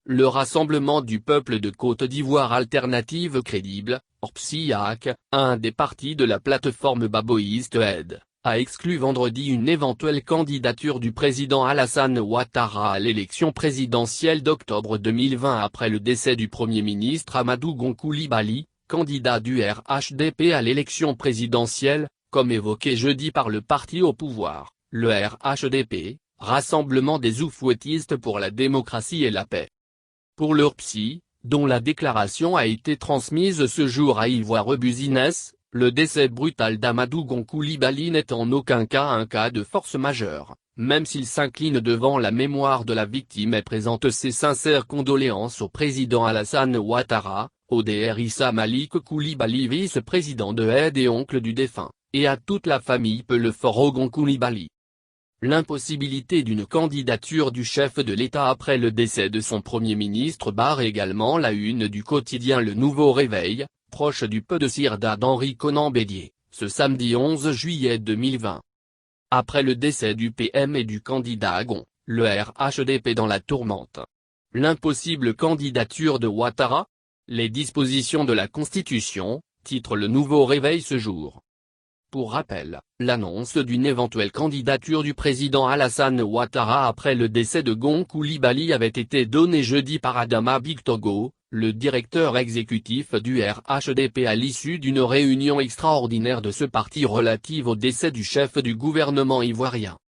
le Rassemblement du peuple de Côte d'Ivoire Alternative Crédible, RPSIAC, un des partis de la plateforme baboïste aide, a exclu vendredi une éventuelle candidature du président Alassane Ouattara à l'élection présidentielle d'octobre 2020 après le décès du Premier ministre Amadou Gon Coulibaly, candidat du RHDP à l'élection présidentielle, comme évoqué jeudi par le parti au pouvoir, le RHDP, Rassemblement des Oufouettistes pour la démocratie et la paix. Pour le RPSI, dont la déclaration a été transmise ce jour à Ivoire Business, le décès brutal d'Amadou Gon Coulibaly n'est en aucun cas un cas de force majeure, même s'il s'incline devant la mémoire de la victime et présente ses sincères condoléances au président Alassane Ouattara, au Dr Issa Malik Coulibaly vice-président de aide et oncle du défunt, et à toute la famille Pelefort Gon Coulibaly. L'impossibilité d'une candidature du chef de l'État après le décès de son Premier ministre barre également la une du quotidien Le Nouveau Réveil, proche du peu de Sirda d'Henri Konan Bédier, ce samedi 11 juillet 2020. Après le décès du PM et du candidat Gon, le RHDP dans la tourmente. L'impossible candidature de Ouattara? Les dispositions de la Constitution, titre Le Nouveau Réveil ce jour. Pour rappel, l'annonce d'une éventuelle candidature du président Alassane Ouattara après le décès de Gon Coulibaly avait été donnée jeudi par Adama Bictogo, le directeur exécutif du RHDP à l'issue d'une réunion extraordinaire de ce parti relative au décès du chef du gouvernement ivoirien.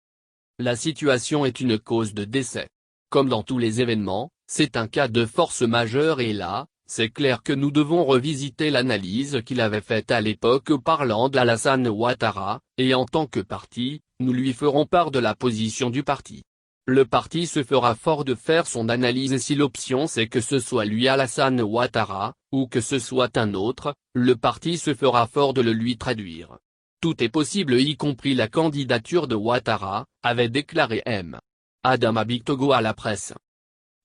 La situation est une cause de décès. Comme dans tous les événements, c'est un cas de force majeure et là, c'est clair que nous devons revisiter l'analyse qu'il avait faite à l'époque parlant d'Alassane Ouattara, et en tant que parti, nous lui ferons part de la position du parti. Le parti se fera fort de faire son analyse et si l'option c'est que ce soit lui Alassane Ouattara, ou que ce soit un autre, le parti se fera fort de le lui traduire. Tout est possible y compris la candidature de Ouattara, avait déclaré M. Adama Bictogo à la presse.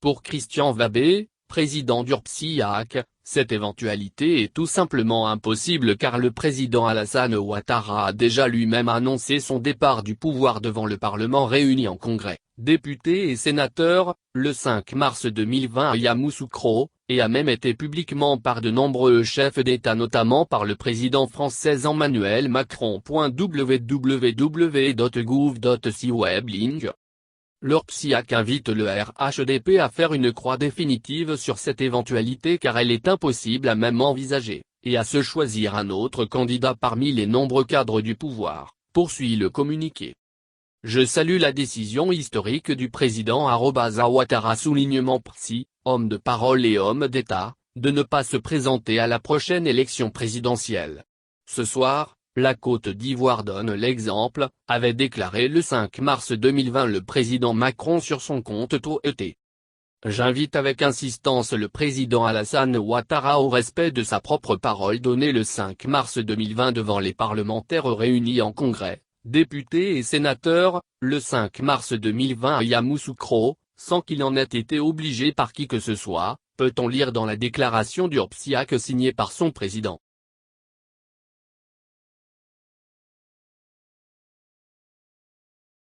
Pour Christian Vabé, président du RPSIAC, cette éventualité est tout simplement impossible car le président Alassane Ouattara a déjà lui-même annoncé son départ du pouvoir devant le Parlement réuni en congrès, députés et sénateurs, le 5 mars 2020 à Yamoussoukro, et a même été publiquement par de nombreux chefs d'État notamment par le président français Emmanuel Macron. www.gouv.ci/weblink. Le RPSIAC invite le RHDP à faire une croix définitive sur cette éventualité car elle est impossible à même envisager, et à se choisir un autre candidat parmi les nombreux cadres du pouvoir, poursuit le communiqué. Je salue la décision historique du président Ouattara soulignement PSI, homme de parole et homme d'État, de ne pas se présenter à la prochaine élection présidentielle. Ce soir, la Côte d'Ivoire donne l'exemple, avait déclaré le 5 mars 2020 le président Macron sur son compte Twitter. J'invite avec insistance le président Alassane Ouattara au respect de sa propre parole donnée le 5 mars 2020 devant les parlementaires réunis en congrès, députés et sénateurs, le 5 mars 2020 à Yamoussoukro, sans qu'il en ait été obligé par qui que ce soit, peut-on lire dans la déclaration du RPSIAC signée par son président.